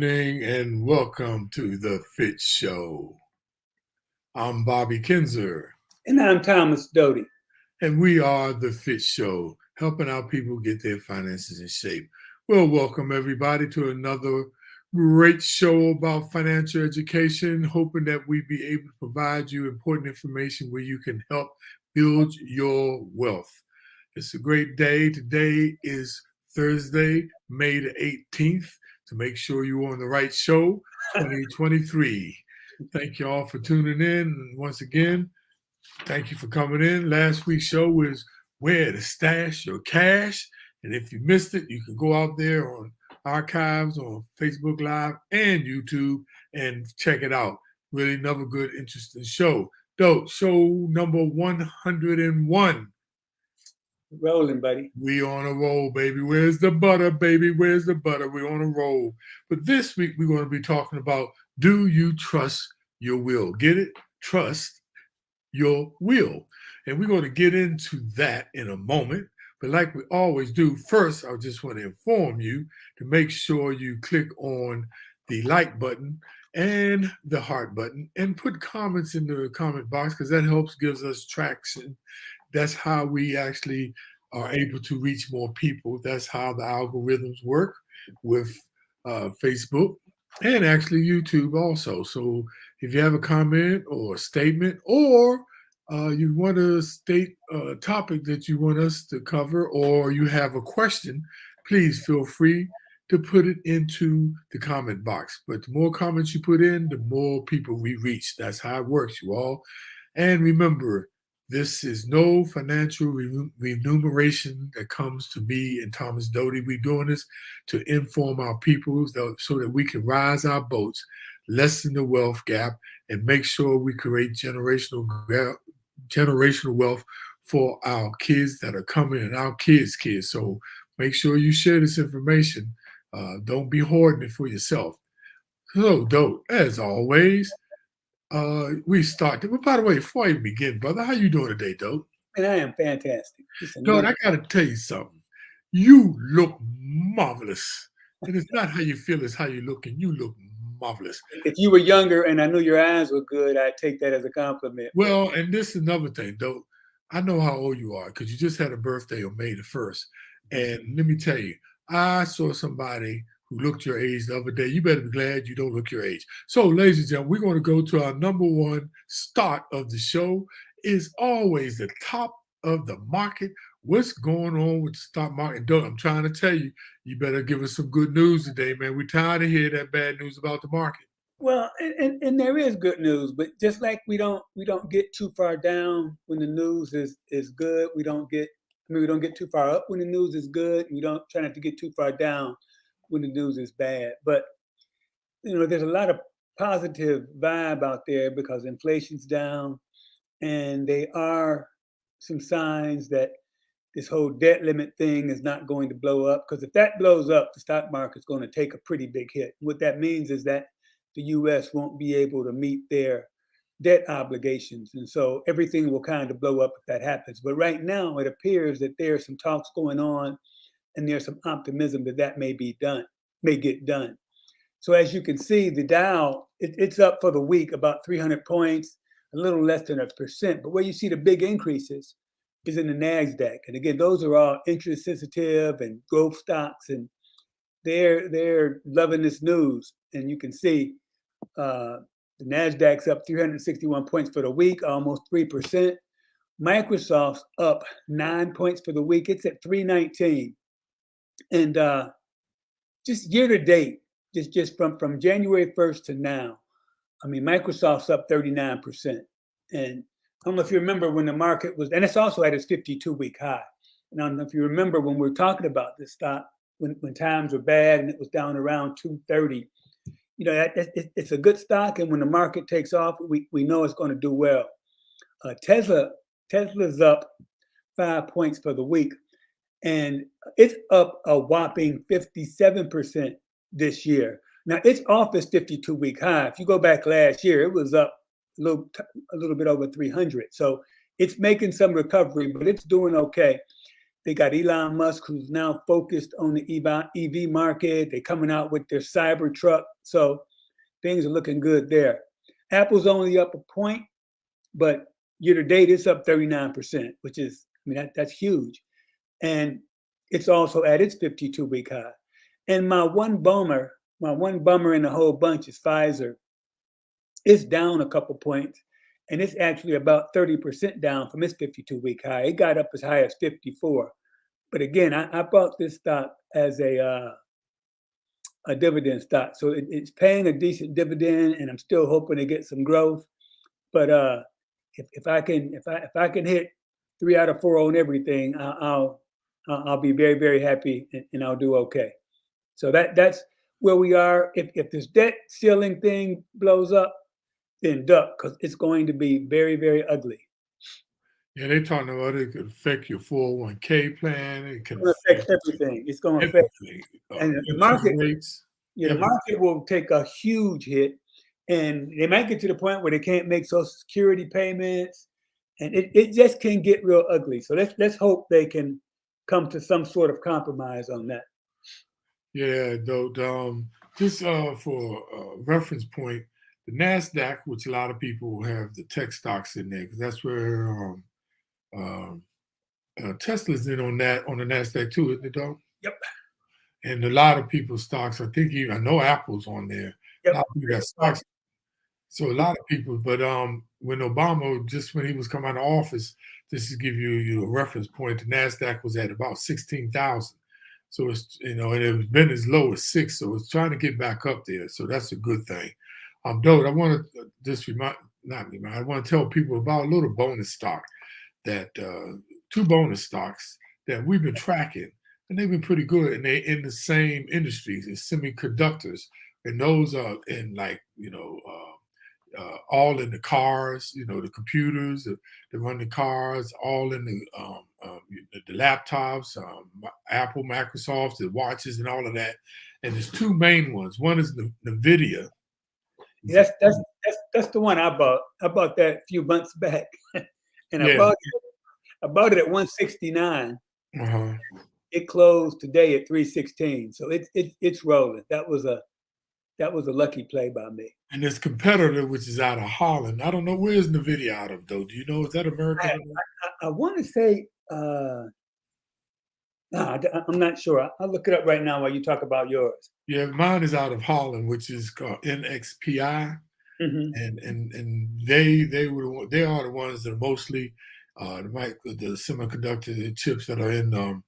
evening and welcome to the FITT Show. I'm Bobby Kinzer. And I'm Thomas Doty. And we are the FITT Show, helping our people get their finances in shape. Well, welcome everybody to another great show about financial education, hoping that we be able to provide you important information where you can help build your wealth. It's a great day. Today is Thursday, May the 18th. To make sure you're on the right show, 2023. Thank you all for tuning in. And once again, thank you for coming in. Last week's show was Where to Stash Your Cash. And if you missed it, you can go out there on archives on Facebook Live and YouTube and check it out. Really another good, interesting show. Show number 101. Rolling, buddy. We on a roll, baby. Where's the butter, baby? Where's the butter? We're on a roll. But this week, we're going to be talking about, do you trust your will? Get it? Trust your will. And we're going to get into that in a moment. But like we always do, first, I just want to inform you to make sure you click on the like button and the heart button and put comments in the comment box, because that helps, gives us traction. That's how we actually are able to reach more people. That's how the algorithms work with Facebook and actually YouTube also. So if you have a comment or a statement, or you want to state a topic that you want us to cover, or you have a question, please feel free to put it into the comment box. But the more comments you put in, the more people we reach. That's how it works, you all. And remember, this is no financial remuneration that comes to me and Thomas Doty. We're doing this to inform our people so that we can rise our boats, lessen the wealth gap, and make sure we create generational wealth for our kids that are coming and our kids' kids. So make sure you share this information. Don't be hoarding it for yourself. So, Dote, as always, we start. Well, by the way, before I begin, brother, how you doing today, Dote? And I am fantastic. Dote, I got to tell you something. You look marvelous. And it's not how you feel, it's how you look, and you look marvelous. If you were younger and I knew your eyes were good, I'd take that as a compliment. Well, and this is another thing, Dote. I know how old you are because you just had a birthday on May the 1st. And let me tell you, I saw somebody who looked your age the other day. You better be glad you don't look your age. So, ladies and gentlemen, we're going to go to our number one start of the show. Is always the top of the market. What's going on with the stock market? I'm trying to tell you, you better give us some good news today, man. We're tired of hearing that bad news about the market. Well, and there is good news, but just like we don't get too far down when the news is good. We don't get too far up when the news is good. We don't try not to get too far down when the news is bad. But there's a lot of positive vibe out there because inflation's down, and there are some signs that this whole debt limit thing is not going to blow up, because if that blows up, the stock market's going to take a pretty big hit. What that means is that the U.S. won't be able to meet their debt obligations, and so everything will kind of blow up if that happens. But right now, it appears that there's some talks going on, and there's some optimism that may get done. So as you can see, the Dow, it's up for the week about 300 points, a little less than 1%. But where you see the big increases is in the NASDAQ. And again, those are all interest sensitive and growth stocks, and they're loving this news. And you can see the NASDAQ's up 361 points for the week, almost 3%. Microsoft's up 9 points for the week. It's at 319. And just year to date, just from January 1st to now, I mean, Microsoft's up 39%. And I don't know if you remember when the market was, and it's also at its 52-week high. And I don't know if you remember when we were talking about this stock, when times were bad and it was down around 230. It's a good stock, and when the market takes off, we know it's going to do well. Tesla's up 5 points for the week, and it's up a whopping 57% this year. Now, it's off its 52-week high. If you go back last year, it was up a little bit over 300. So it's making some recovery, but it's doing okay. They got Elon Musk, who's now focused on the EV market. They're coming out with their cyber truck. So things are looking good there. Apple's only up a point, but year to date, it's up 39%, which is, I mean, that's huge. And it's also at its 52-week high. And my one bummer in the whole bunch is Pfizer. It's down a couple points, and it's actually about 30% down from its 52-week high. It got up as high as 54. But again, I bought this stock as a dividend stock, so it's paying a decent dividend, and I'm still hoping to get some growth. But if I can hit 3 out of 4 on everything, I'll be very, very happy, and I'll do okay. So that's where we are. If this debt ceiling thing blows up, then duck, because it's going to be very, very ugly. Yeah, they talking about it could affect your 401k plan. It can affect everything. It's going to affect everything. and the market. Rates, Yeah, the market will take a huge hit, and they might get to the point where they can't make Social Security payments, and it just can get real ugly. So let's hope they can come to some sort of compromise on that. Yeah, though, just for a reference point, the NASDAQ, which a lot of people have the tech stocks in there, because that's where Tesla's in on the NASDAQ too, isn't it, though? Yep. And a lot of people's stocks, I think even I know Apple's on there. Yep. A lot of people got stocks. So a lot of people, but when Obama, just when he was coming out of office, just to give you a reference point, the NASDAQ was at about 16,000. So it's, and it's been as low as 6. So it's trying to get back up there. So that's a good thing. Though I want to just I want to tell people about a little bonus stock that 2 bonus stocks that we've been tracking, and they've been pretty good, and they're in the same industries as semiconductors, and those are in all in the cars, the computers that run the cars, all in the laptops, Apple, Microsoft, the watches, and all of that. And there's 2 main ones. One is the NVIDIA. Yes, that's the one I bought. I bought that a few months back, and I bought it at 169. Uh-huh. It closed today at 316. So it's rolling. That was a lucky play by me. And this competitor, which is out of Holland, I don't know, where's NVIDIA out of, though? Do you know, is that American? I want to say, no, I'm not sure. I'll look it up right now while you talk about yours. Yeah, mine is out of Holland, which is called NXPI. Mm-hmm. And they are the ones that are mostly the semiconductor chips that are in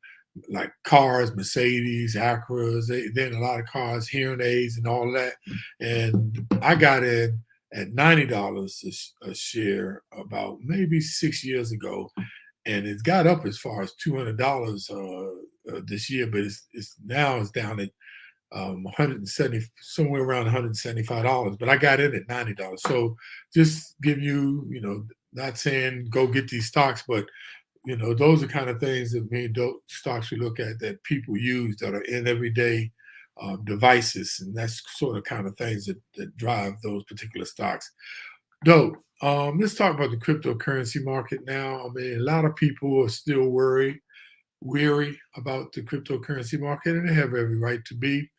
like cars, Mercedes, Acura's. They're in a lot of cars, hearing aids, and all that. And I got in at $90 a share about maybe 6 years ago, and it got up as far as $200 this year, but it's down at 170, somewhere around $175. But I got in at $90. So just give you, not saying go get these stocks, but those are kind of things that stocks we look at that people use that are in everyday devices, and that's sort of kind of things that drive those particular stocks. Though, let's talk about the cryptocurrency market now. I mean, a lot of people are still weary about the cryptocurrency market, and they have every right to be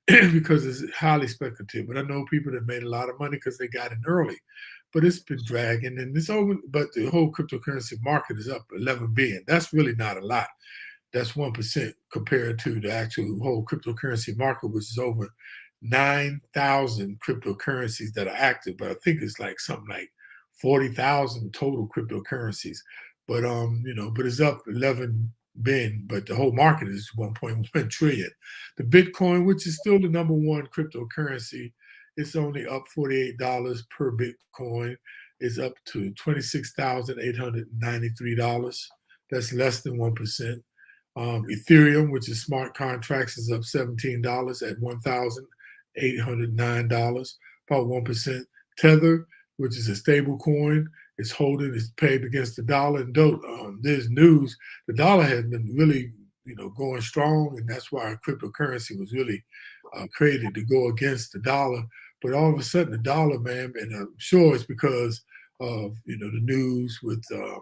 because it's highly speculative. But I know people that made a lot of money because they got in early. But it's been dragging, and it's over. But the whole cryptocurrency market is up 11 billion. That's really not a lot. That's 1% compared to the actual whole cryptocurrency market, which is over 9,000 cryptocurrencies that are active. But I think it's like something like 40,000 total cryptocurrencies. But but it's up 11 billion. But the whole market is 1.1 trillion. The Bitcoin, which is still the number 1 cryptocurrency, it's only up $48 per Bitcoin. It's up to $26,893. That's less than 1%. Ethereum, which is smart contracts, is up $17 at $1,809, about 1%. Tether, which is a stable coin, is paid against the dollar. And there's news, the dollar has been really, going strong, and that's why cryptocurrency was really created to go against the dollar. But all of a sudden, the dollar, man, and I'm sure it's because of the news with the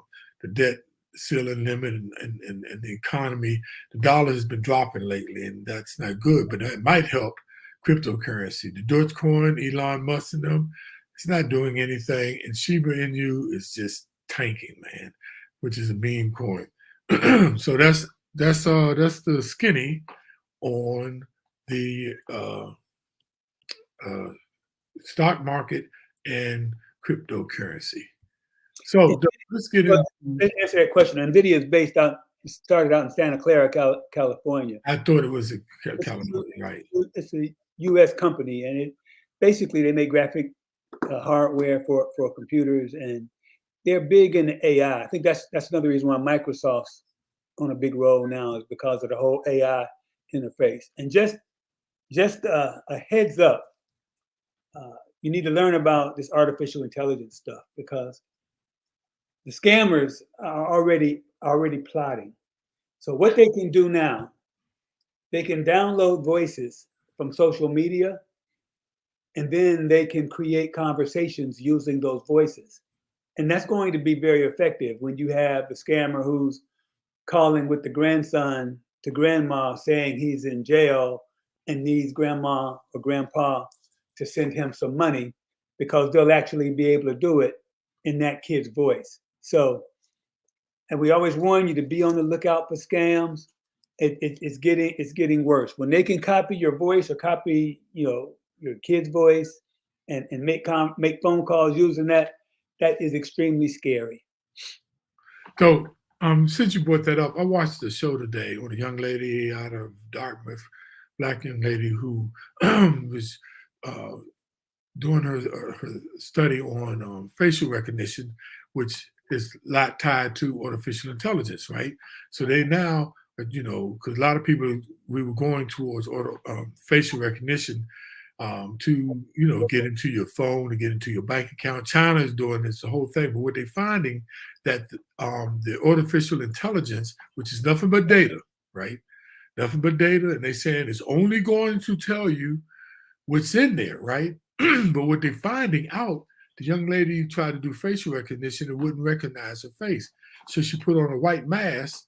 debt ceiling limit and the economy, the dollar has been dropping lately, and that's not good, but that might help cryptocurrency. The Dogecoin, Elon Musk and them, it's not doing anything, and Shiba Inu is just tanking, man, which is a meme coin. So that's the skinny on the stock market and cryptocurrency. So let's get Well, into. let's answer that question. NVIDIA is started out in Santa Clara, California. I thought it was a California, right? It's a U.S. company, and basically they make graphic hardware for computers, and they're big in AI. I think that's another reason why Microsoft's on a big role now, is because of the whole AI interface. And just a heads up, you need to learn about this artificial intelligence stuff, because the scammers are already plotting. So what they can do now, they can download voices from social media, and then they can create conversations using those voices. And that's going to be very effective when you have the scammer who's calling with the grandson to grandma saying he's in jail and needs grandma or grandpa to send him some money, because they'll actually be able to do it in that kid's voice. So, and we always warn you to be on the lookout for scams. It's getting worse. When they can copy your voice or copy, your kid's voice and make phone calls using that is extremely scary. So, since you brought that up, I watched the show today on a young lady out of Dartmouth, black young lady who was doing her study on facial recognition, which is a lot tied to artificial intelligence, right? So they now, because a lot of people, we were going towards facial recognition to, get into your phone and get into your bank account. China is doing this, the whole thing. But what they're finding that the artificial intelligence, which is nothing but data, right? Nothing but data. And they're saying it's only going to tell you what's in there, right? But what they're finding out, the young lady who tried to do facial recognition and wouldn't recognize her face. So she put on a white mask,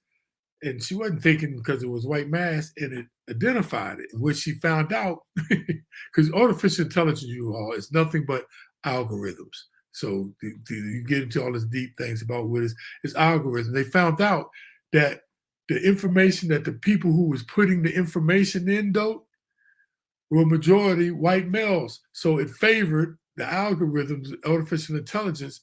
and she wasn't thinking because it was white mask, and it identified it. And what she found out, because artificial intelligence, you all, is nothing but algorithms. So you get into all these deep things about what it's algorithms. They found out that the information that the people who was putting the information in, though, were majority white males. So it favored the algorithms, artificial intelligence.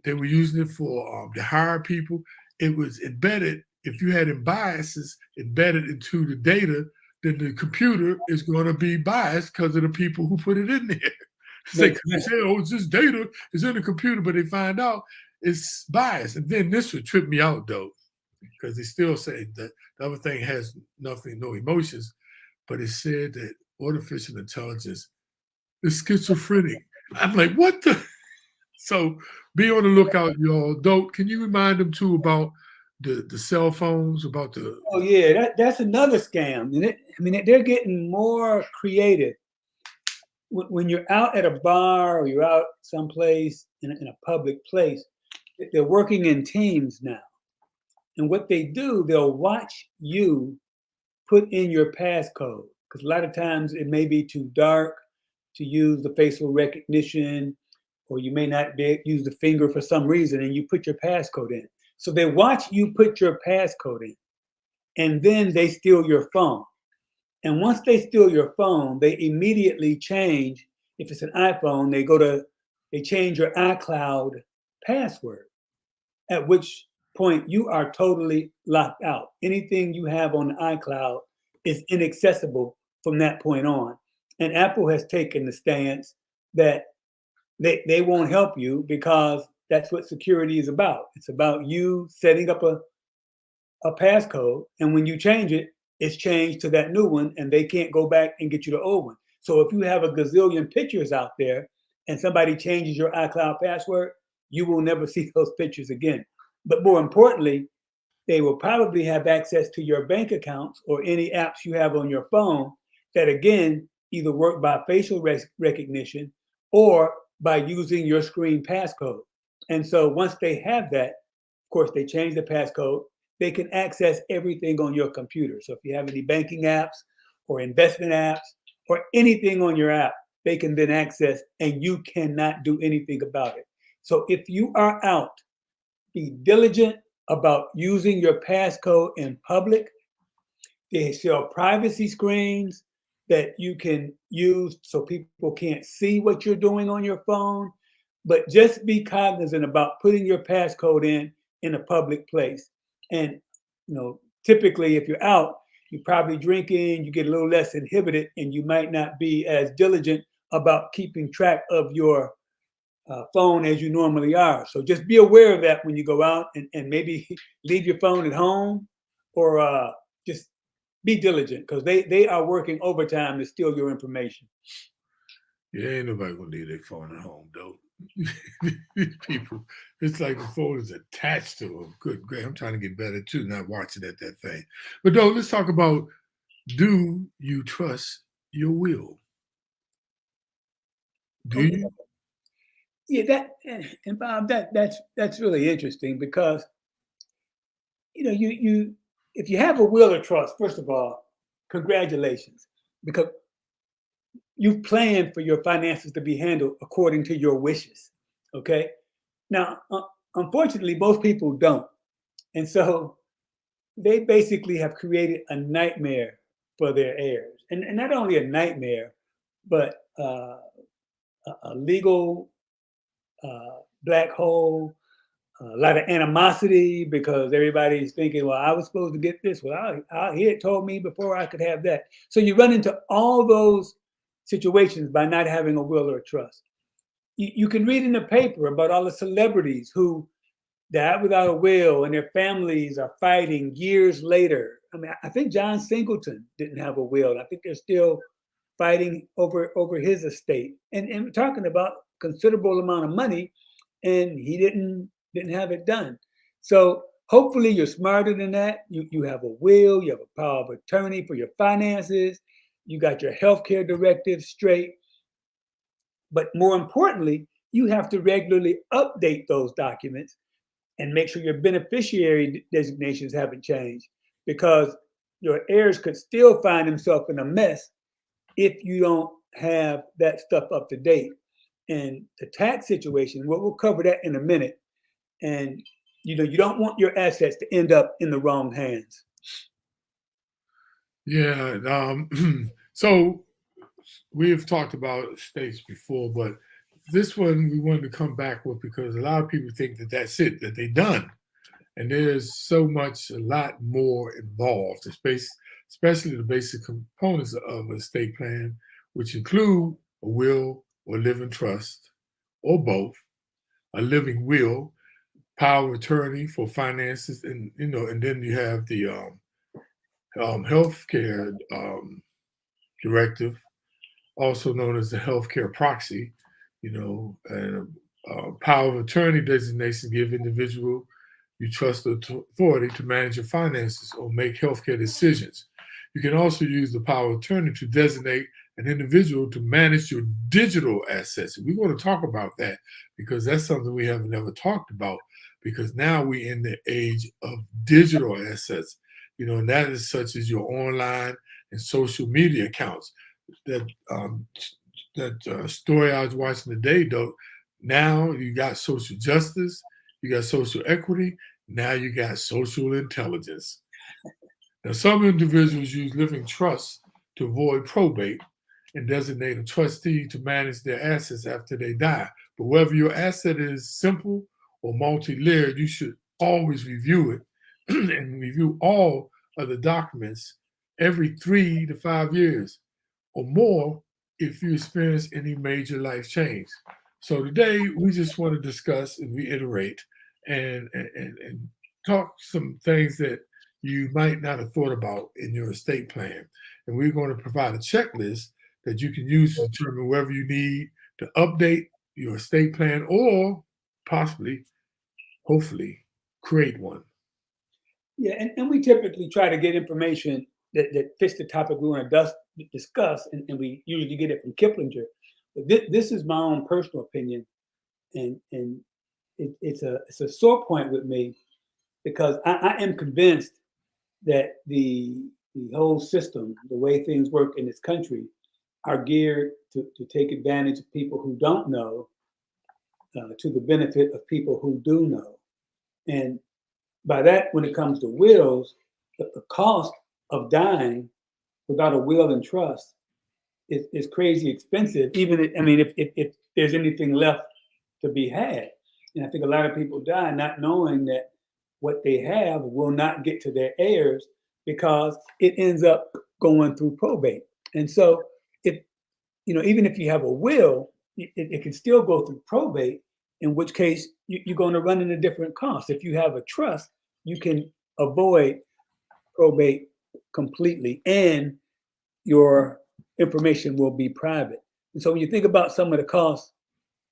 They were using it for to hire people. It was embedded. If you had biases embedded into the data, then the computer is going to be biased because of the people who put it in there. They say, oh, it's just data. It's in the computer, but they find out it's biased. And then this would trip me out, though, because they still say that the other thing has nothing, no emotions, but it said that artificial intelligence is schizophrenic. I'm like, what the? So be on the lookout, y'all. Dope, can you remind them too about the cell phones, about the? Oh yeah, that's another scam. And they're getting more creative. When you're out at a bar or you're out someplace in a public place, they're working in teams now. And what they do, they'll watch you put in your passcode, because a lot of times it may be too dark to use the facial recognition, or you may not use the finger for some reason, and you put your passcode in. So they watch you put your passcode in, and then they steal your phone. And once they steal your phone, they immediately change. If it's an iPhone, they change your iCloud password, at which point you are totally locked out. Anything you have on the iCloud is inaccessible from that point on. And Apple has taken the stance that they won't help you, because that's what security is about. It's about you setting up a passcode, and when you change it, it's changed to that new one, and they can't go back and get you the old one. So if you have a gazillion pictures out there and somebody changes your iCloud password, you will never see those pictures again. But more importantly, they will probably have access to your bank accounts or any apps you have on your phone that, again, either work by facial recognition or by using your screen passcode. And so once they have that, Of course, they change the passcode. They can access everything on your computer. So if you have any banking apps or investment apps or anything on your app, they can then access, and you cannot do anything about it. So if you are out, be diligent about using your passcode in public. They sell privacy screens that you can use so people can't see what you're doing on your phone. But just be cognizant about putting your passcode in a public place. And typically, if you're out, you're probably drinking, you get a little less inhibited, and you might not be as diligent about keeping track of your phone as you normally are. So just be aware of that when you go out, and maybe leave your phone at home, or just be diligent, because they are working overtime to steal your information. Yeah, ain't nobody gonna leave their phone at home, though. These people, it's like the phone is attached to them. Good, great. I'm trying to get better too, not watching that thing. But though, let's talk about, do you trust your will? Do Okay. you? Yeah, and Bob, that's really interesting, because you if you have a will of trust, first of all, congratulations, because you've planned for your finances to be handled according to your wishes. Okay. Now, unfortunately, most people don't, and so they basically have created a nightmare for their heirs, and not only a nightmare, but a legal black hole, a lot of animosity, because everybody's thinking, well, I was supposed to get this. Well, he had told me before I could have that. So you run into all those situations by not having a will or a trust. You can read in the paper about all the celebrities who died without a will, and their families are fighting years later. I mean, I think John Singleton didn't have a will. I think they're still fighting over his estate, and we're talking about considerable amount of money, and he didn't have it done. So hopefully you're smarter than that. You have a will, you have a power of attorney for your finances, you got your healthcare directives straight. But more importantly, you have to regularly update those documents and make sure your beneficiary designations haven't changed, because your heirs could still find themselves in a mess if you don't have that stuff up to date. And the tax situation, we'll cover that in a minute. And you don't want your assets to end up in the wrong hands. Yeah. So we have talked about estates before, but this one we wanted to come back with because a lot of people think that that's it, that they're done. And there's a lot more involved, especially the basic components of an estate plan, which include a will or living trust, or both, a living will, power of attorney for finances, and then you have the healthcare directive, also known as the healthcare proxy, and power of attorney designation give individual you trust the authority to manage your finances or make healthcare decisions. You can also use the power of attorney to designate an individual to manage your digital assets. We're going to talk about that because that's something we haven't ever talked about, because now we're in the age of digital assets, and that is such as your online and social media accounts. That story I was watching today, though, now you got social justice, you got social equity, now you got social intelligence. Now, some individuals use living trusts to avoid probate and designate a trustee to manage their assets after they die. But whether your asset is simple or multi-layered, you should always review it and review all of the documents every 3 to 5 years or more if you experience any major life change. So today we just want to discuss and reiterate and talk some things that you might not have thought about in your estate plan. And we're going to provide a checklist that you can use to determine whether you need to update your estate plan or possibly, hopefully, create one. Yeah, and we typically try to get information that fits the topic we want to discuss, and we usually get it from Kiplinger. But this is my own personal opinion, and it's a sore point with me. because I am convinced that the whole system, the way things work in this country, are geared to take advantage of people who don't know, to the benefit of people who do know. And by that, when it comes to wills, the cost of dying without a will and trust is crazy expensive. Even if there's anything left to be had, and I think a lot of people die not knowing that what they have will not get to their heirs because it ends up going through probate. And so, if even if you have a will, it can still go through probate. In which case, you're going to run into different costs. If you have a trust, you can avoid probate completely, and your information will be private. And so when you think about some of the costs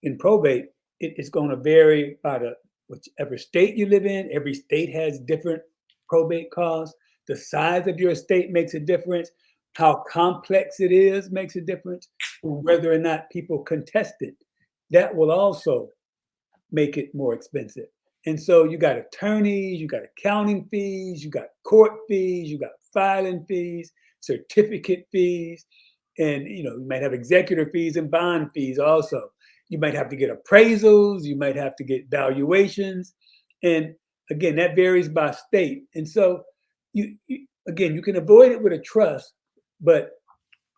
in probate, it's going to vary by whichever state you live in. Every state has different probate costs. The size of your estate makes a difference. How complex it is makes a difference. Whether or not people contest it, that will also make it more expensive. And so you got attorneys, you got accounting fees, you got court fees, you got filing fees, certificate fees, and you might have executor fees and bond fees also. You might have to get appraisals, you might have to get valuations, and again, that varies by state. And so you can avoid it with a trust, but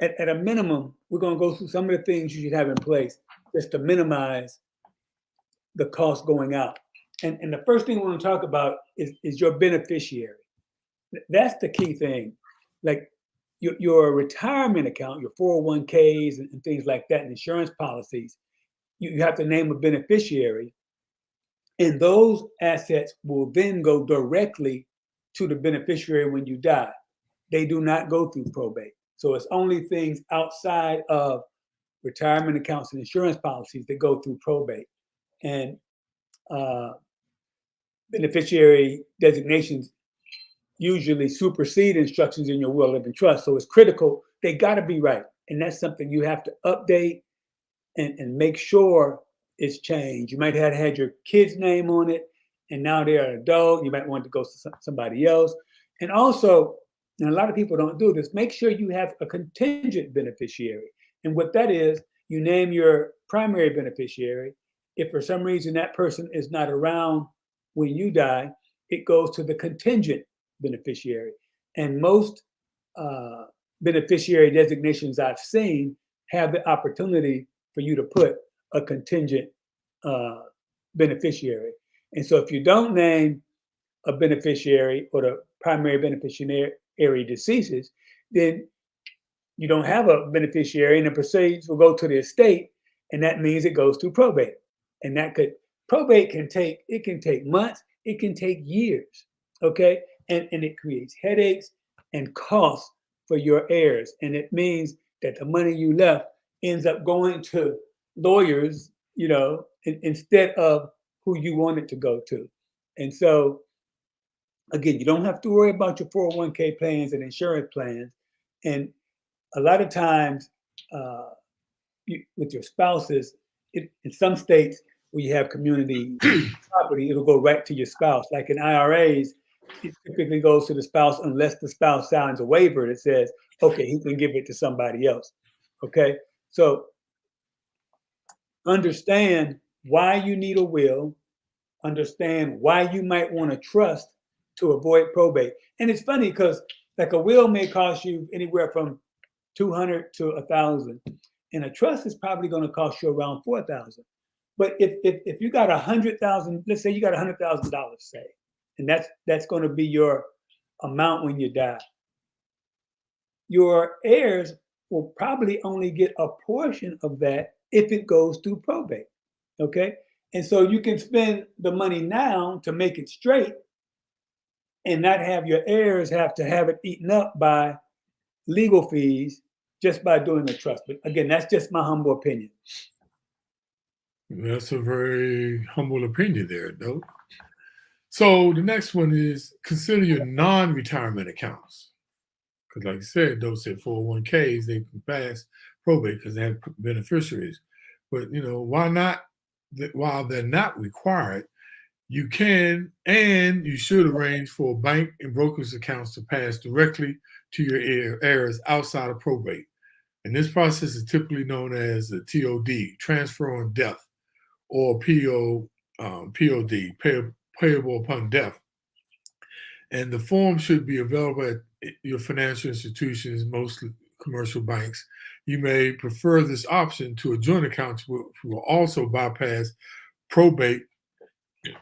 at a minimum, we're going to go through some of the things you should have in place just to minimize the cost going out. And the first thing we want to talk about is your beneficiary. That's the key thing. Like your retirement account, your 401ks and things like that, and insurance policies, you have to name a beneficiary. And those assets will then go directly to the beneficiary when you die. They do not go through probate. So it's only things outside of retirement accounts and insurance policies that go through probate. And beneficiary designations usually supersede instructions in your will and trust. So it's critical. They got to be right. And that's something you have to update and make sure it's changed. You might have had your kid's name on it, and now they're an adult. You might want to go to somebody else. And also, and a lot of people don't do this, make sure you have a contingent beneficiary. And what that is, you name your primary beneficiary. If for some reason that person is not around when you die, it goes to the contingent beneficiary. And most beneficiary designations I've seen have the opportunity for you to put a contingent beneficiary. And so if you don't name a beneficiary or the primary beneficiary deceases, then you don't have a beneficiary, and the proceeds will go to the estate, and that means it goes through probate. And probate can take months, it can take years, okay? And it creates headaches and costs for your heirs. And it means that the money you left ends up going to lawyers, instead of who you want it to go to. And so, again, you don't have to worry about your 401k plans and insurance plans. And a lot of times with your spouses, in some states where you have community property, it'll go right to your spouse. Like in IRAs, it typically goes to the spouse unless the spouse signs a waiver that says, okay, he can give it to somebody else. Okay, so understand why you need a will, understand why you might want a trust to avoid probate. And it's funny because like a will may cost you anywhere from $200 to $1,000, and a trust is probably going to cost you around $4,000. But if you got $100,000, let's say you got $100,000 saved, and that's going to be your amount when you die, your heirs will probably only get a portion of that if it goes through probate. Okay, and so you can spend the money now to make it straight, and not have your heirs have to have it eaten up by legal fees just by doing a trust. But again, that's just my humble opinion. That's a very humble opinion there, though. So the next one is consider your non-retirement accounts. Because like I said, those said 401ks, they can pass probate because they have beneficiaries. But, why not? While they're not required, You can and you should arrange for bank and brokerage accounts to pass directly to your heirs outside of probate. And this process is typically known as the TOD, transfer on death, or POD, payable upon death. And the form should be available at your financial institutions, mostly commercial banks. You may prefer this option to a joint account, which will also bypass probate,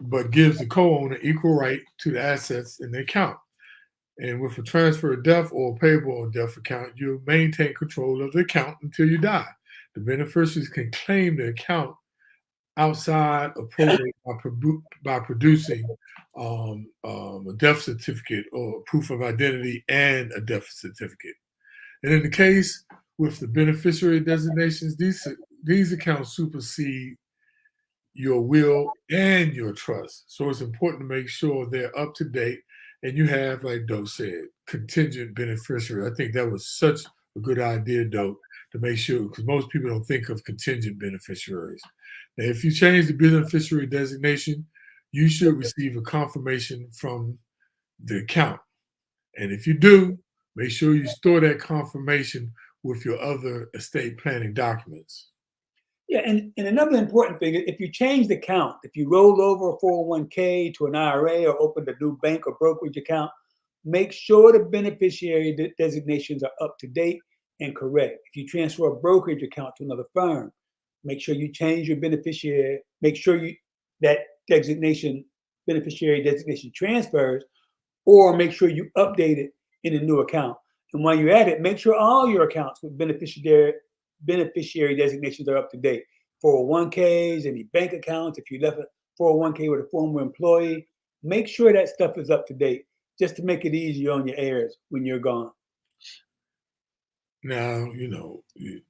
but gives the co-owner equal right to the assets in the account. And with a transfer of death or payable on death account, you maintain control of the account until you die. The beneficiaries can claim the account outside of probate by producing a death certificate or proof of identity and a death certificate. And in the case with the beneficiary designations, these accounts supersede your will and your trust. So it's important to make sure they're up to date and you have, like Doe said, contingent beneficiary. I think that was such a good idea, Doe, to make sure, because most people don't think of contingent beneficiaries. Now, if you change the beneficiary designation, you should receive a confirmation from the account. And if you do, make sure you store that confirmation with your other estate planning documents. Yeah, and another important thing, if you change the account, if you roll over a 401k to an IRA or opened a new bank or brokerage account, make sure the beneficiary designations are up to date and correct. If you transfer a brokerage account to another firm, make sure you change your beneficiary, make sure that beneficiary designation transfers, or make sure you update it in a new account. And while you're at it, make sure all your accounts with beneficiary designations are up to date. 401ks, any bank accounts, if you left a 401k with a former employee, make sure that stuff is up to date just to make it easier on your heirs when you're gone. Now, you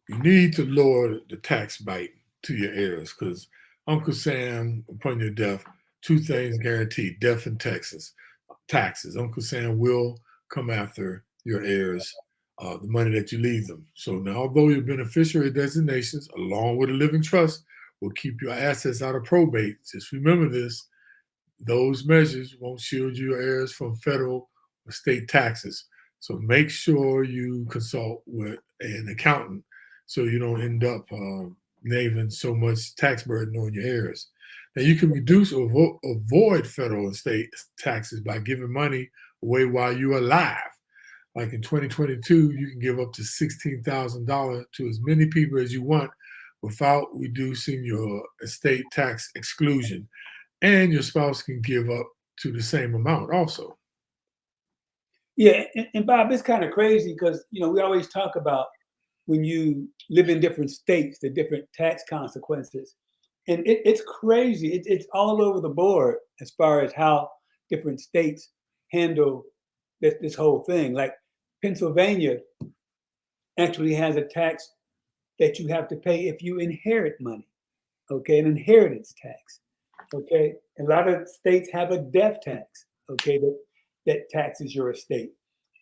need to lower the tax bite to your heirs because Uncle Sam, upon your death, two things guaranteed: death and taxes. Uncle Sam will come after your heirs, the money that you leave them. So now, although your beneficiary designations, along with a living trust, will keep your assets out of probate, just remember this: those measures won't shield your heirs from federal or state taxes. So make sure you consult with an accountant so you don't end up leaving so much tax burden on your heirs. Now, you can reduce or avoid federal and state taxes by giving money away while you're alive. Like in 2022, you can give up to $16,000 to as many people as you want without reducing your estate tax exclusion. And your spouse can give up to the same amount also. Yeah, and Bob, it's kind of crazy because we always talk about when you live in different states, the different tax consequences, and it's crazy. It's all over the board as far as how different states handle this whole thing. Like Pennsylvania actually has a tax that you have to pay if you inherit money. Okay, an inheritance tax. Okay, a lot of states have a death tax. Okay, that taxes your estate.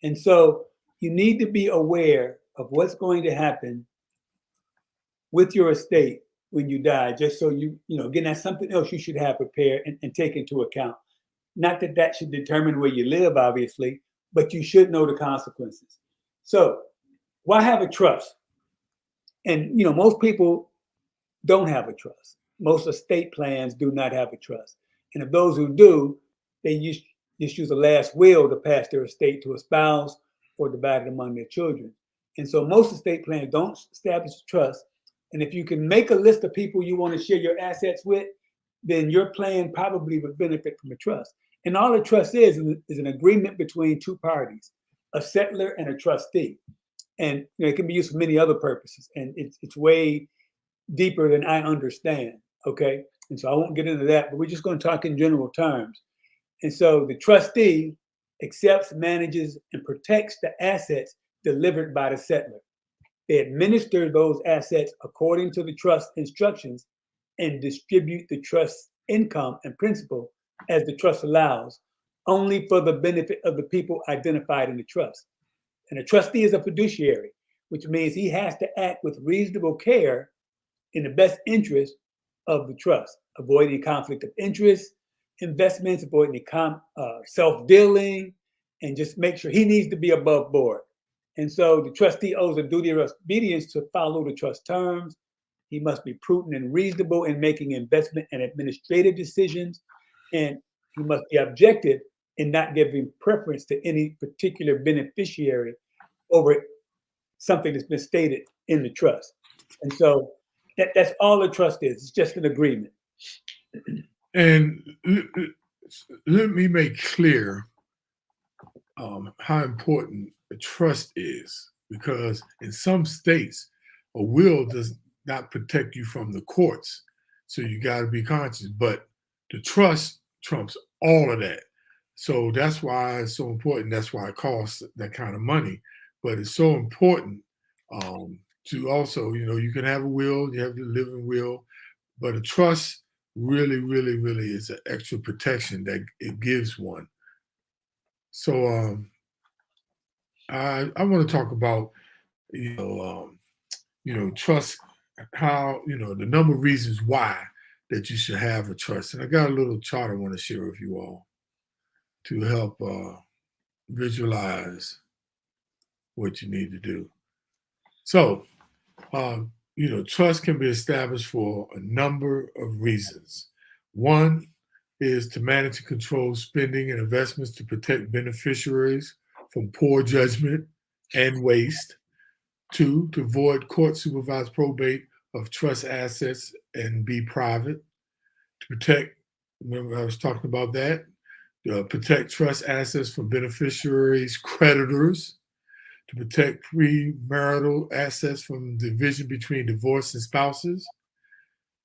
And so you need to be aware of what's going to happen with your estate when you die, just so again, that's something else you should have prepared and take into account. Not that should determine where you live, obviously, but you should know the consequences. So why have a trust? And, most people don't have a trust. Most estate plans do not have a trust. And of those who do, they just use a last will to pass their estate to a spouse or divide it among their children. And so most estate plans don't establish a trust. And if you can make a list of people you want to share your assets with, then your plan probably would benefit from a trust. And all a trust is an agreement between two parties, a settlor and a trustee. And it can be used for many other purposes. And it's way deeper than I understand. Okay. And so I won't get into that, but we're just going to talk in general terms. And so the trustee accepts, manages, and protects the assets delivered by the settlor. They administer those assets according to the trust instructions and distribute the trust income and principal as the trust allows, only for the benefit of the people identified in the trust. And a trustee is a fiduciary, which means he has to act with reasonable care in the best interest of the trust, avoiding conflict of interest, investments, avoiding self-dealing, and just make sure he needs to be above board. And so the trustee owes a duty of obedience to follow the trust terms. He must be prudent and reasonable in making investment and administrative decisions. And he must be objective in not giving preference to any particular beneficiary over something that's been stated in the trust. And so that's all a trust is. It's just an agreement. And let me make clear how important a trust is, because in some states, a will does not protect you from the courts. So you got to be conscious. But the trust trumps all of that. So that's why it's so important. That's why it costs that kind of money. But it's so important to also, you can have a will, you have the living will, but a trust really, really, really is an extra protection that it gives one. So I want to talk about trust, how the number of reasons why that you should have a trust. And I got a little chart I want to share with you all to help visualize what you need to do. So trust can be established for a number of reasons. One is to manage and control spending and investments to protect beneficiaries from poor judgment and waste. Two, to avoid court-supervised probate of trust assets and be private. To protect, remember I was talking about that, protect trust assets from beneficiaries' creditors. To protect premarital assets from division between divorcing spouses.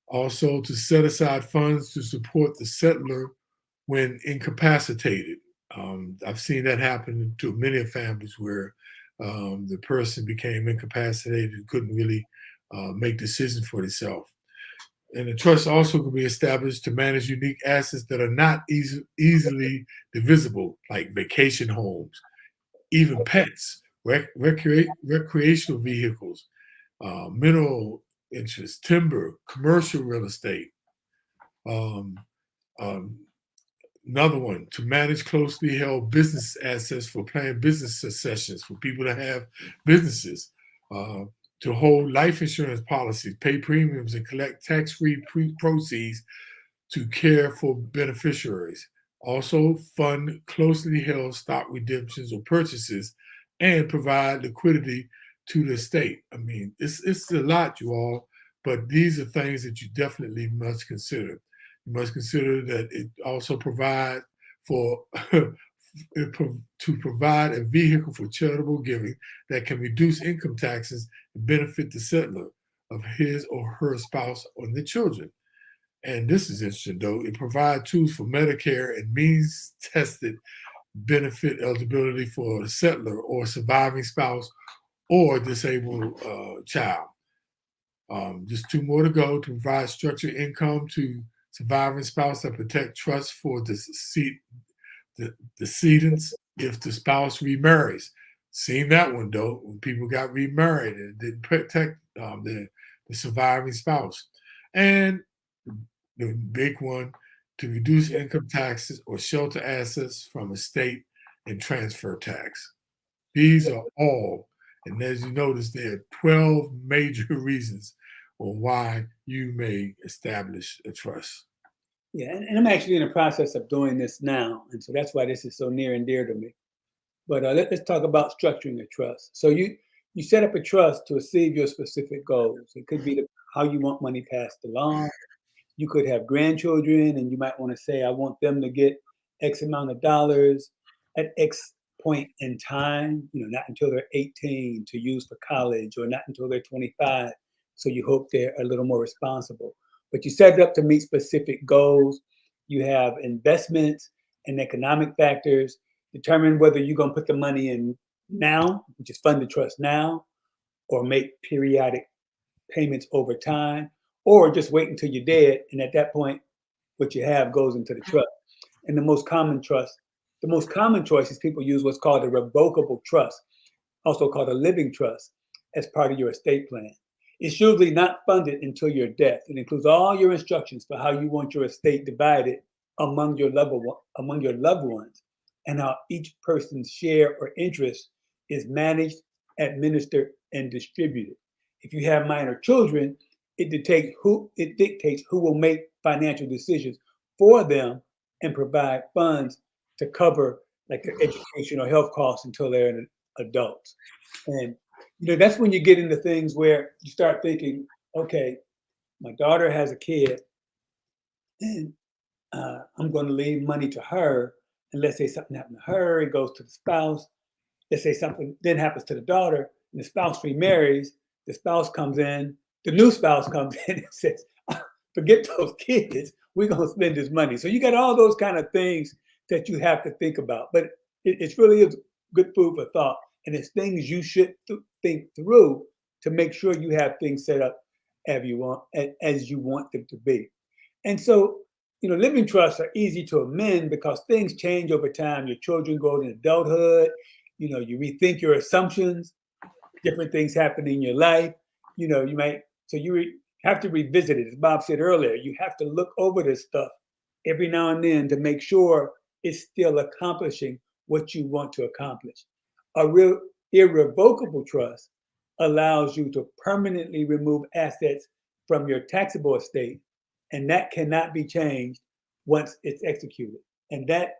Also, to set aside funds to support the settlor when incapacitated. I've seen that happen to many families where the person became incapacitated and couldn't really make decisions for themselves. And the trust also can be established to manage unique assets that are not easily divisible, like vacation homes, even pets, recreational vehicles, mineral interests, timber, commercial real estate. Another one, to manage closely held business assets for planned business successions, for people that have businesses, to hold life insurance policies, pay premiums, and collect tax-free proceeds to care for beneficiaries. Also, fund closely held stock redemptions or purchases and provide liquidity to the estate. I mean, it's a lot, you all, but these are things that you definitely must consider. You must consider that it also provides for to provide a vehicle for charitable giving that can reduce income taxes and benefit the settlor of his or her spouse or the children. And this is interesting, though. It provides tools for Medicare and means-tested benefit eligibility for a settlor or surviving spouse or disabled child. Just two more to go. To provide structured income to surviving spouse that protect trust for the decedents if the spouse remarries. Seen that one, though, when people got remarried and didn't protect the surviving spouse. And the big one, to reduce income taxes or shelter assets from estate and transfer tax. These are all, and as you notice, there are 12 major reasons on why you may establish a trust. Yeah, and I'm actually in the process of doing this now, and so that's why this is so near and dear to me. But let's talk about structuring a trust. So you set up a trust to achieve your specific goals. It could be how you want money passed along. You could have grandchildren, and you might want to say, I want them to get X amount of dollars at X point in time, not until they're 18 to use for college, or not until they're 25. So you hope they're a little more responsible. But you set it up to meet specific goals. You have investments and economic factors. Determine whether you're going to put the money in now, which is fund the trust now, or make periodic payments over time, or just wait until you're dead. And at that point, what you have goes into the trust. And the most common choices people use what's called a revocable trust, also called a living trust, as part of your estate plan. It's usually not funded until your death. It includes all your instructions for how you want your estate divided among your loved ones, and how each person's share or interest is managed, administered, and distributed. If you have minor children, it dictates who will make financial decisions for them and provide funds to cover like their education or health costs until they're adults. And that's when you get into things where you start thinking, okay, my daughter has a kid, and I'm going to leave money to her. And let's say something happened to her, it goes to the spouse. Let's say something then happens to the daughter, and the spouse remarries. The spouse comes in, the new spouse comes in and says, forget those kids, we're going to spend this money. So you got all those kind of things that you have to think about. But it really is good food for thought. And it's things you should think through to make sure you have things set up as you want them to be. And so, living trusts are easy to amend because things change over time. Your children go into adulthood. You rethink your assumptions. Different things happen in your life. You have to revisit it. As Bob said earlier, you have to look over this stuff every now and then to make sure it's still accomplishing what you want to accomplish. A real irrevocable trust allows you to permanently remove assets from your taxable estate, and that cannot be changed once it's executed. And that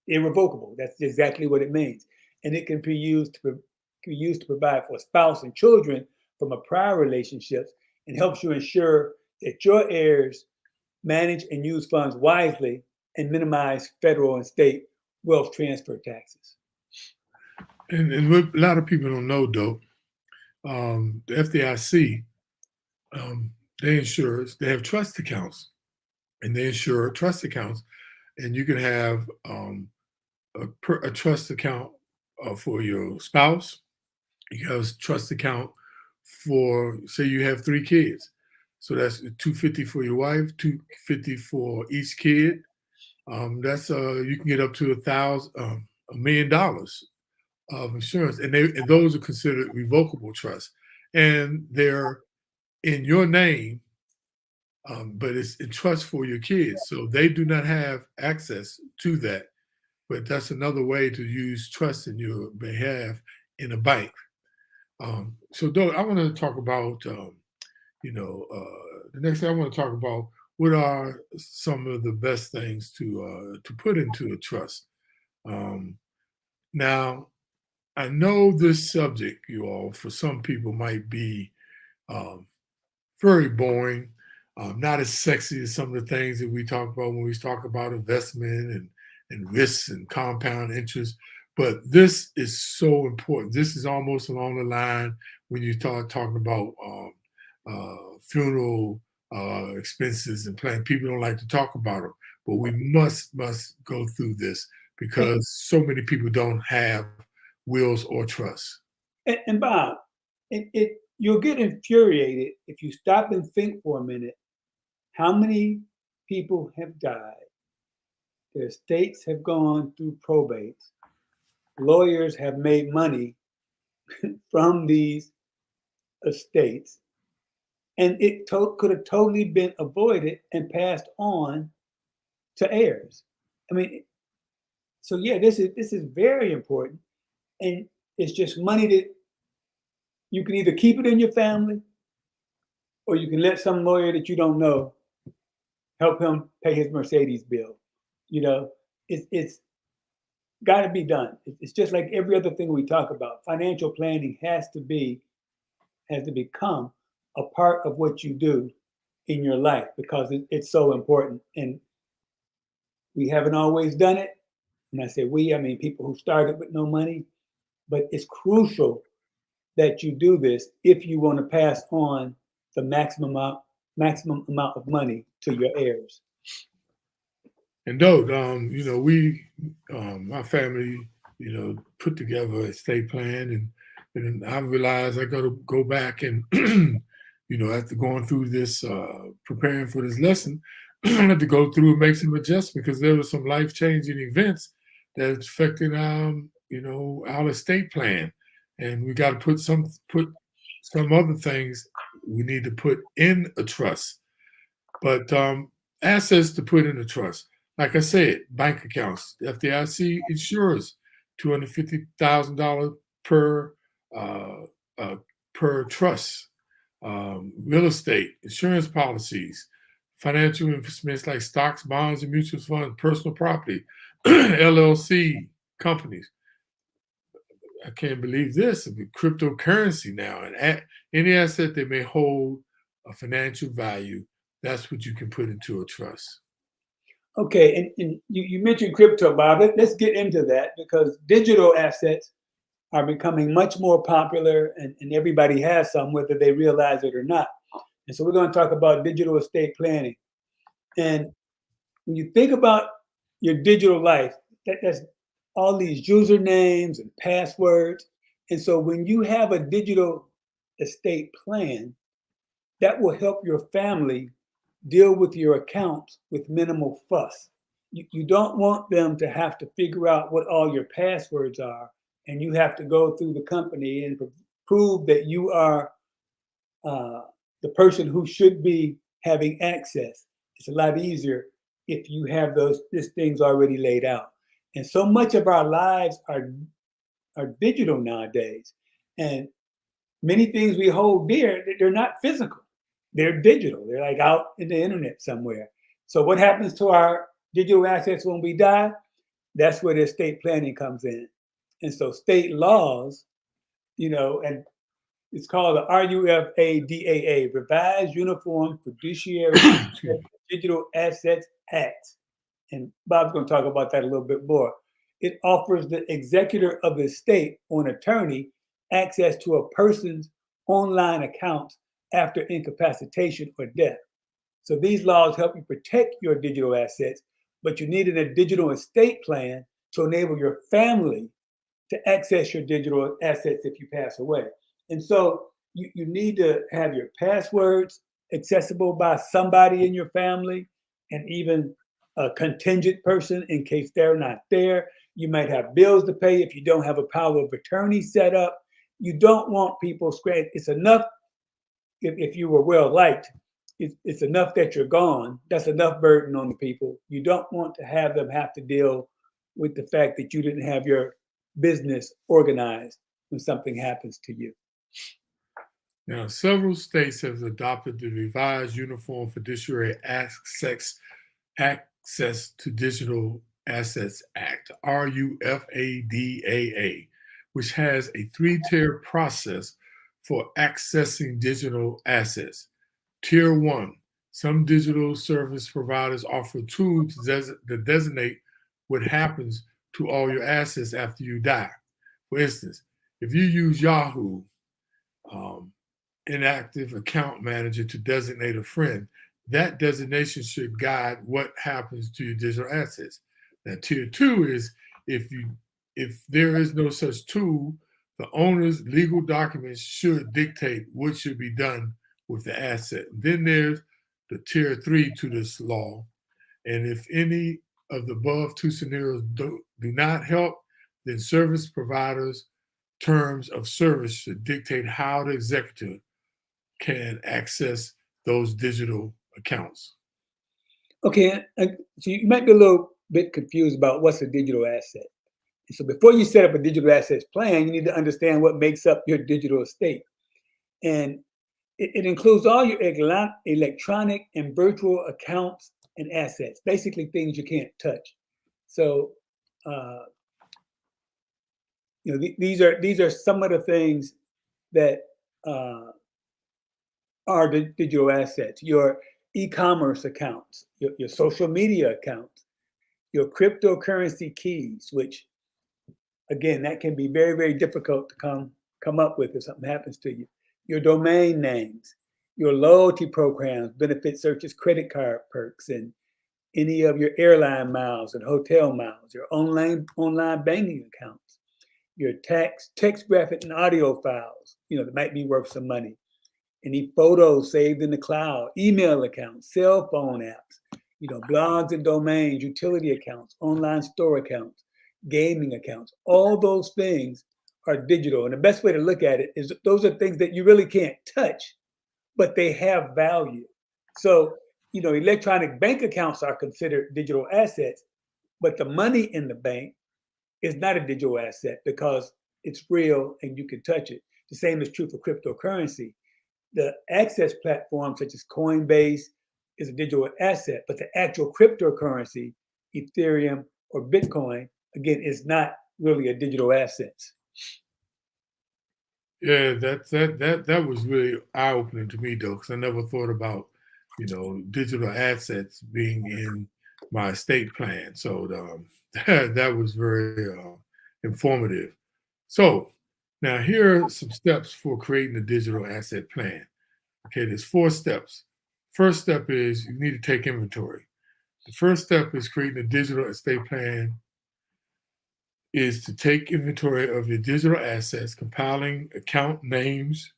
irrevocable, that's exactly what it means. And it can be used to provide for a spouse and children from a prior relationship, and helps you ensure that your heirs manage and use funds wisely and minimize federal and state wealth transfer taxes. And what a lot of people don't know, though, the FDIC, they have trust accounts, and they insure trust accounts, and you can have a trust account for your spouse. You have a trust account for, say, you have 3 kids, so that's $250 for your wife, $250 for each kid. That's you can get up to $1 million of insurance, and those are considered revocable trusts, and they're in your name, but it's in trust for your kids, so they do not have access to that. But that's another way to use trust in your behalf in a bank. So, Doug, I want to talk about, the next thing I want to talk about, what are some of the best things to put into a trust. Now, I know this subject, you all, for some people might be um, very boring, not as sexy as some of the things that we talk about when we talk about investment and risks and compound interest. But this is so important. This is almost along the line when you start talking about funeral expenses and planning. People don't like to talk about them, but we must go through this because so many people don't have wills or trusts. And Bob, you'll get infuriated if you stop and think for a minute how many people have died. Their estates have gone through probates. Lawyers have made money from these estates, and it could have totally been avoided and passed on to heirs. I mean, so yeah, this is very important, and it's just money that you can either keep it in your family, or you can let some lawyer that you don't know help him pay his Mercedes bill. It's got to be done. It's just like every other thing we talk about. Financial planning has to become a part of what you do in your life because it's so important. And we haven't always done it. And I say we, I mean people who started with no money. But it's crucial that you do this if you want to pass on the maximum amount of money to your heirs. And Doug, my family, put together a estate plan, and I realized I got to go back and, after going through this, preparing for this lesson, I had to go through and make some adjustments because there were some life-changing events that affected, our estate plan, and we got to put some other things we need to put in a trust, but assets to put in a trust. Like I said, bank accounts. FDIC insures $250,000 per uh, uh, per trust. Real estate, insurance policies, financial investments like stocks, bonds, and mutual funds, personal property, LLC companies. I can't believe this. Cryptocurrency now, and any asset that may hold a financial value, that's what you can put into a trust. Okay, and you mentioned crypto, Bob. Let's get into that because digital assets are becoming much more popular and everybody has some, whether they realize it or not. And so we're going to talk about digital estate planning. And when you think about your digital life, that's all these usernames and passwords. And so when you have a digital estate plan, that will help your family deal with your accounts with minimal fuss. You don't want them to have to figure out what all your passwords are, and you have to go through the company and prove that you are the person who should be having access. It's a lot easier if you have these things already laid out. And so much of our lives are digital nowadays, and many things we hold dear, they're not physical. They're digital. They're like out in the internet somewhere. So what happens to our digital assets when we die? That's where the estate planning comes in. And so state laws, and it's called the RUFADAA, Revised Uniform Fiduciary Digital Assets Act. And Bob's going to talk about that a little bit more. It offers the executor of the estate or an attorney access to a person's online accounts after incapacitation or death. So these laws help you protect your digital assets, but you needed a digital estate plan to enable your family to access your digital assets if you pass away. And so you need to have your passwords accessible by somebody in your family and even a contingent person in case they're not there. You might have bills to pay if you don't have a power of attorney set up. You don't want people scratch. It's enough if you were well liked. It's enough that you're gone. That's enough burden on the people. You don't want to have them have to deal with the fact that you didn't have your business organized when something happens to you. Now, several states have adopted the Revised Uniform Fiduciary Access to Digital Assets Act, RUFADAA, which has a three-tier process for accessing digital assets. Tier 1, some digital service providers offer tools to designate what happens to all your assets after you die. For instance, if you use Yahoo, inactive account manager to designate a friend, that designation should guide what happens to your digital assets. Now, tier 2 is if there is no such tool, the owner's legal documents should dictate what should be done with the asset. Then there's the tier 3 to this law. And if any of the above two scenarios do not help, then service providers' terms of service should dictate how the executive can access those digital accounts. Okay, so you might be a little bit confused about what's a digital asset. So before you set up a digital assets plan, you need to understand what makes up your digital estate. And it includes all your electronic and virtual accounts and assets, basically things you can't touch. So, these are some of the things that are the digital assets. Your e-commerce accounts, your social media accounts, your cryptocurrency keys, which again, that can be very, very difficult to come up with if something happens to you. Your domain names, your loyalty programs, benefit searches, credit card perks, and any of your airline miles and hotel miles, your online banking accounts, your text, graphic, and audio files, that might be worth some money. Any photos saved in the cloud, email accounts, cell phone apps, blogs and domains, utility accounts, online store accounts, gaming accounts. All those things are digital. And the best way to look at it is those are things that you really can't touch, but they have value. So electronic bank accounts are considered digital assets, but the money in the bank is not a digital asset because it's real and you can touch it. The same is true for cryptocurrency. The access platform such as Coinbase is a digital asset, but the actual cryptocurrency, Ethereum or Bitcoin, again, is not really a digital asset. Yeah, that was really eye-opening to me though, because I never thought about, digital assets being in my estate plan. So that was very informative. So now here are some steps for creating a digital asset plan. Okay, there's 4 steps. First step is you need to take inventory. The first step is creating a digital estate plan is to take inventory of your digital assets, compiling account names,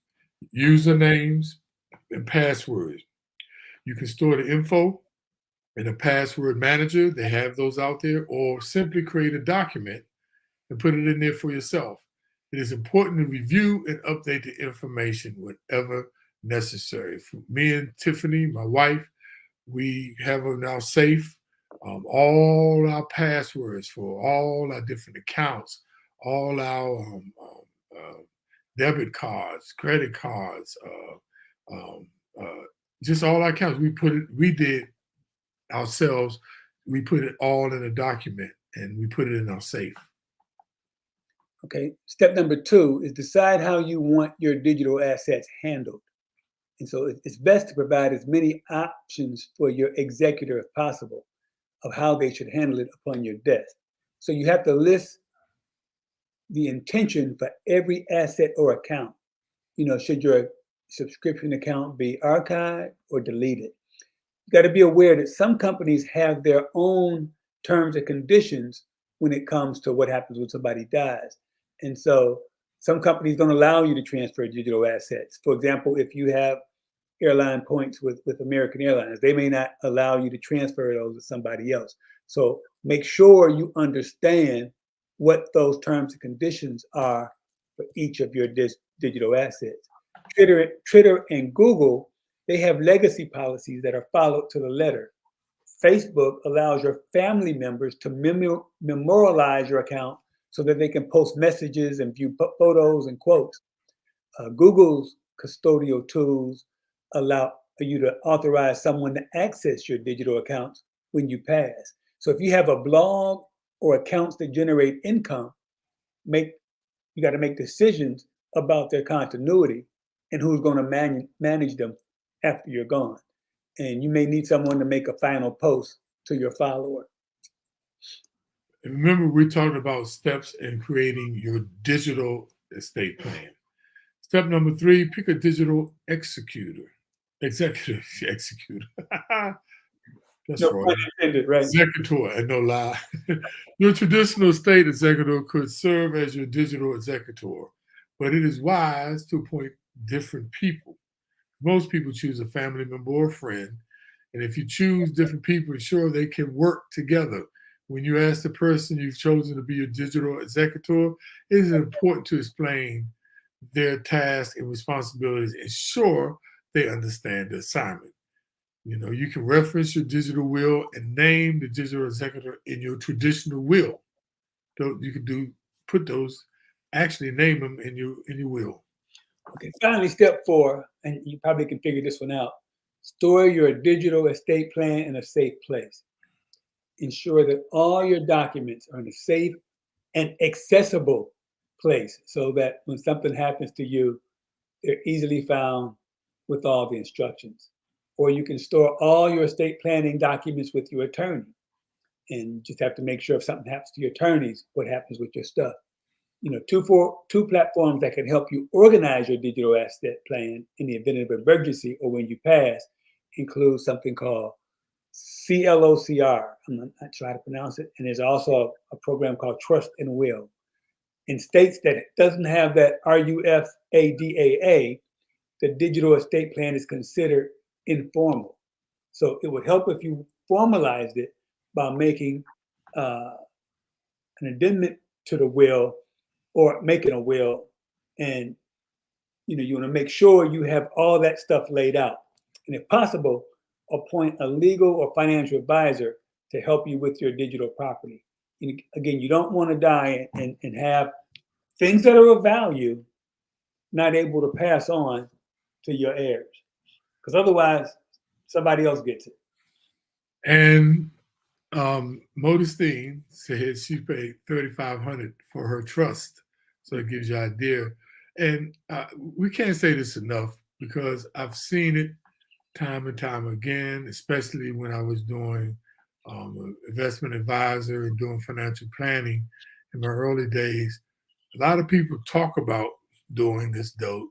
usernames, and passwords. You can store the info in a password manager. They have those out there, or simply create a document and put it in there for yourself. It is important to review and update the information whenever necessary. For me and Tiffany, my wife, we have a now safe all our passwords for all our different accounts, all our debit cards, credit cards, just all our accounts. We did ourselves. We put it all in a document and we put it in our safe. Okay. Step number 2 is decide how you want your digital assets handled. And so it's best to provide as many options for your executor as possible of how they should handle it upon your death. So you have to list the intention for every asset or account. Should your subscription account be archived or deleted? You got to be aware that some companies have their own terms and conditions when it comes to what happens when somebody dies. And so some companies don't allow you to transfer digital assets. For example, if you have airline points with American Airlines, they may not allow you to transfer those to somebody else. So make sure you understand what those terms and conditions are for each of your digital assets. Twitter and Google, they have legacy policies that are followed to the letter. Facebook allows your family members to memorialize your account so that they can post messages and view photos and quotes. Google's custodial tools allow for you to authorize someone to access your digital accounts when you pass. So if you have a blog or accounts that generate income, you got to make decisions about their continuity and who's going to manage them after you're gone. And you may need someone to make a final post to your follower. And remember, we're talking about steps in creating your digital estate plan. Step number 3, pick a digital executor. Executor. That's No wrong. pun intended, right? Executor, and no lie. Your traditional estate executor could serve as your digital executor, but it is wise to appoint different people. Most people choose a family member or a friend, and if you choose different people, ensure they can work together. When you ask the person you've chosen to be your digital executor, it is important to explain their tasks and responsibilities, ensure they understand the assignment. You can reference your digital will and name the digital executor in your traditional will. So you can put those, actually name them in your will. Okay, finally, step 4, and you probably can figure this one out. Store your digital estate plan in a safe place. Ensure that all your documents are in a safe and accessible place so that when something happens to you, they're easily found with all the instructions. Or you can store all your estate planning documents with your attorney and just have to make sure if something happens to your attorneys, what happens with your stuff. Two platforms that can help you organize your digital asset plan in the event of emergency or when you pass include something called CLOCR. I'm not sure how to pronounce it. And there's also a program called Trust and Will. In states that doesn't have that RUFADAA, the digital estate plan is considered informal. So it would help if you formalized it by making an addendum to the will or making a will. And you want to make sure you have all that stuff laid out. And if possible, appoint a legal or financial advisor to help you with your digital property. And again, you don't want to die and have things that are of value not able to pass on to your heirs, because otherwise somebody else gets it. And Modestine said she paid $3,500 for her trust, so it gives you an idea. And we can't say this enough because I've seen it time and time again, especially when I was doing investment advisor and doing financial planning in my early days. A lot of people talk about doing this dope.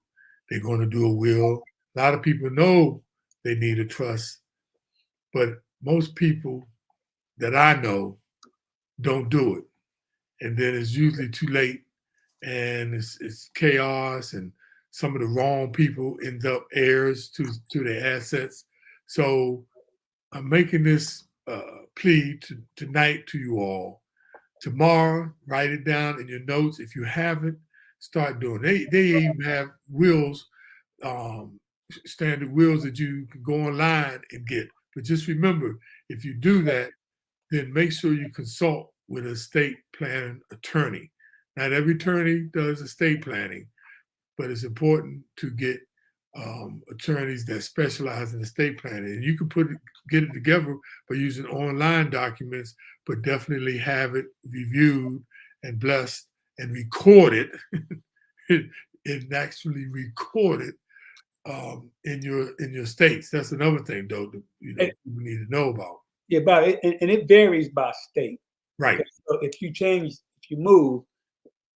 They're going to do a will. A lot of people know they need a trust, but most people that I know don't do it. And then it's usually too late and it's chaos, and some of the wrong people end up heirs to their assets. So I'm making this plea tonight to you all. Tomorrow, write it down in your notes. If you haven't, start doing. They even have wills, standard wills that you can go online and get. But just remember, if you do that, then make sure you consult with an estate planning attorney. Not every attorney does estate planning, but it's important to get attorneys that specialize in estate planning. And you can get it together by using online documents, but definitely have it reviewed and blessed and recorded and actually recorded in your states. That's another thing, though, that people need to know about. Yeah, but and it varies by state. Right. So if you move,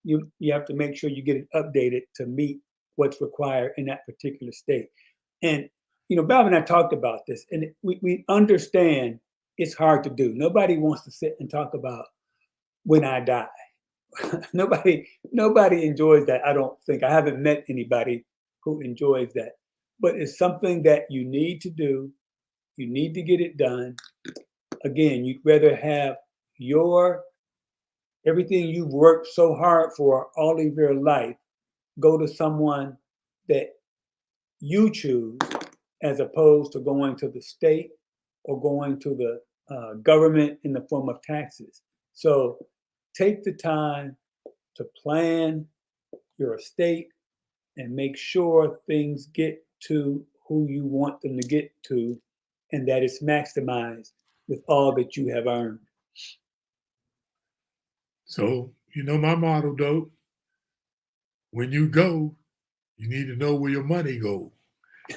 you have to make sure you get it updated to meet what's required in that particular state. And Bob and I talked about this, and we understand it's hard to do. Nobody wants to sit and talk about when I die. Nobody enjoys that. I don't think. I haven't met anybody who enjoys that. But it's something that you need to do. You need to get it done. Again, you'd rather have everything you've worked so hard for all of your life go to someone that you choose, as opposed to going to the state or going to the government in the form of taxes. So take the time to plan your estate and make sure things get to who you want them to get to, and that it's maximized with all that you have earned. So, my motto, though, when you go, you need to know where your money goes.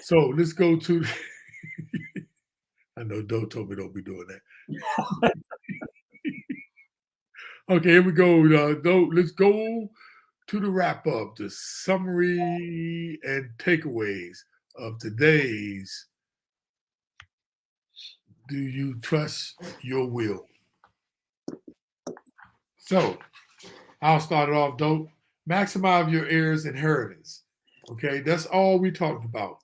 So let's go to, I know Doe told me don't be doing that. Okay, here we go. Doe, let's go to the wrap up, the summary and takeaways of today's Do You Trust Your Will? So I'll start it off, Doe. Maximize your heirs' inheritance. Okay, that's all we talked about.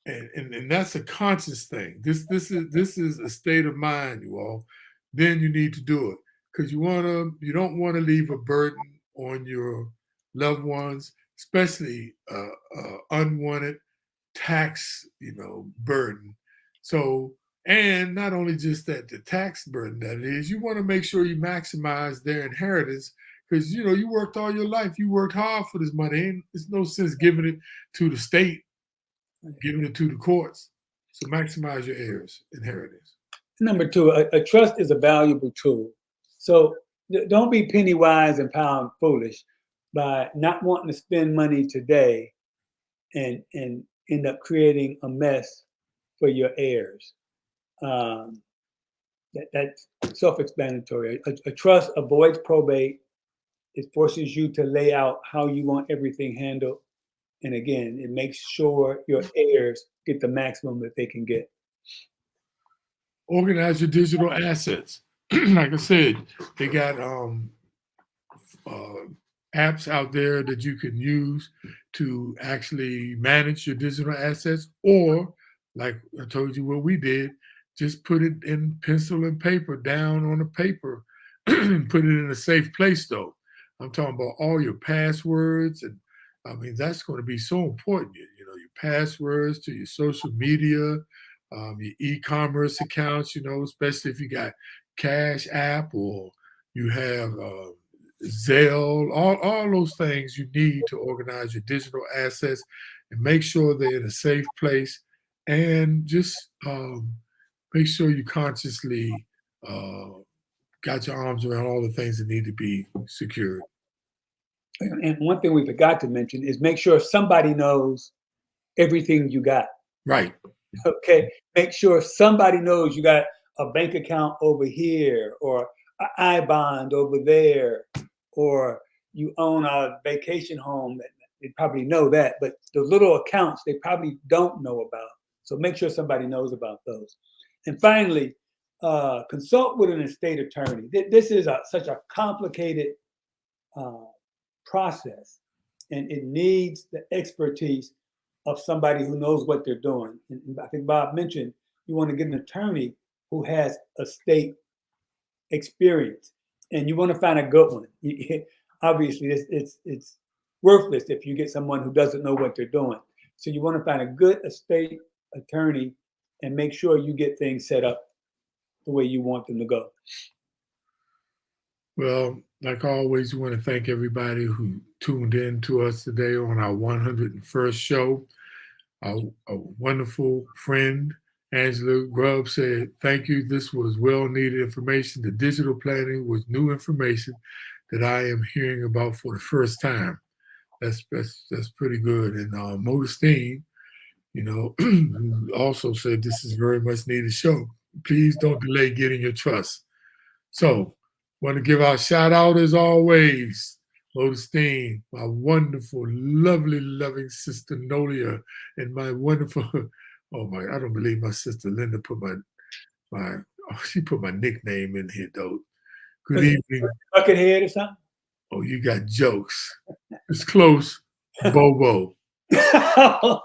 And that's a conscious thing. This is a state of mind, you all. Then you need to do it because you don't want to leave a burden on your loved ones, especially unwanted tax, burden. So, and not only just that, the tax burden that it is, you want to make sure you maximize their inheritance because you worked all your life, you worked hard for this money. And there's no sense giving it to the state, giving it to the courts. So maximize your heirs' inheritance. Number two, a trust is a valuable tool. So don't be penny wise and pound foolish by not wanting to spend money today and end up creating a mess for your heirs. That's self-explanatory. A trust avoids probate. It forces you to lay out how you want everything handled. And again, it makes sure your heirs get the maximum that they can get. Organize your digital assets. Like I said, they got apps out there that you can use to actually manage your digital assets, or like I told you what we did, just put it in pencil and paper down on a paper and put it in a safe place, though. I'm talking about all your passwords, and I mean that's going to be so important. Your passwords to your social media, your e-commerce accounts, especially if you got Cash App or you have Zelle, all those things you need to organize your digital assets and make sure they're in a safe place, and just make sure you consciously got your arms around all the things that need to be secured. And one thing we forgot to mention is make sure somebody knows everything you got. Right. Okay. Make sure somebody knows you got a bank account over here, or an I-bond over there, or you own a vacation home. They probably know that, but the little accounts they probably don't know about. So make sure somebody knows about those. And finally, consult with an estate attorney. This is such a complicated process, and it needs the expertise of somebody who knows what they're doing. And I think Bob mentioned you want to get an attorney who has estate experience, and you want to find a good one. Obviously, it's worthless if you get someone who doesn't know what they're doing. So you want to find a good estate attorney and make sure you get things set up the way you want them to go. Well, like always, we want to thank everybody who tuned in to us today on our 101st show. Our wonderful friend, Angela Grubb, said, "Thank you. This was well-needed information. The digital planning was new information that I am hearing about for the first time." That's pretty good. And Modestine, who also said this is very much needed show. Please don't delay getting your trust. So, want to give our shout out as always, Modestine, my wonderful, lovely, loving sister Nolia, and my wonderful, I don't believe my sister Linda put she put my nickname in here though. Good evening. Buckethead or something? Oh, you got jokes. It's close. Bobo. I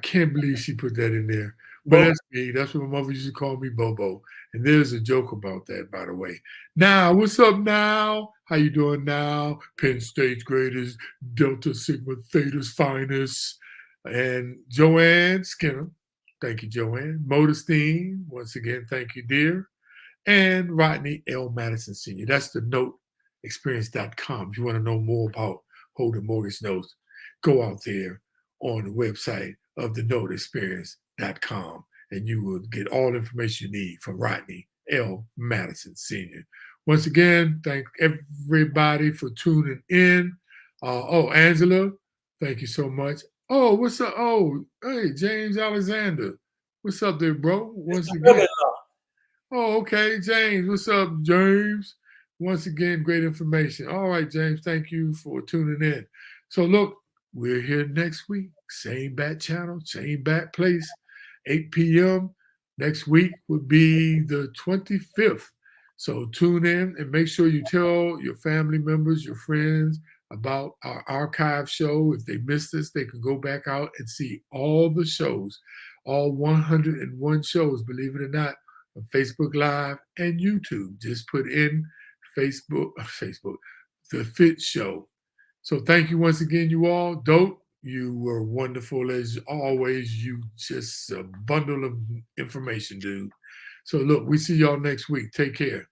can't believe she put that in there. But that's me. That's what my mother used to call me, Bobo. And there's a joke about that, by the way. Now, what's up now? How you doing now? Penn State's greatest, Delta Sigma Theta's finest. And Joanne Skinner. Thank you, Joanne. Modestine, once again, thank you, dear. And Rodney L. Madison Sr. That's the noteexperience.com. If you want to know more about holding mortgage notes, go out there on the website of the noteexperience.com, and you will get all the information you need from Rodney L. Madison Sr. Once again, thank everybody for tuning in. Angela, thank you so much. Oh, what's up? Oh, hey, James Alexander. What's up there, bro? Once again. Oh, okay, James. What's up, James? Once again, great information. All right, James, thank you for tuning in. So look, we're here next week. Same bat channel, same bat place, 8 p.m. Next week would be the 25th. So tune in and make sure you tell your family members, your friends about our archive show. If they missed this, they can go back out and see all the shows, all 101 shows, believe it or not, on Facebook Live and YouTube. Just put in Facebook, the FITT Show. So thank you once again, you all. Dope, you were wonderful as always. You just a bundle of information, dude. So look, we see y'all next week. Take care.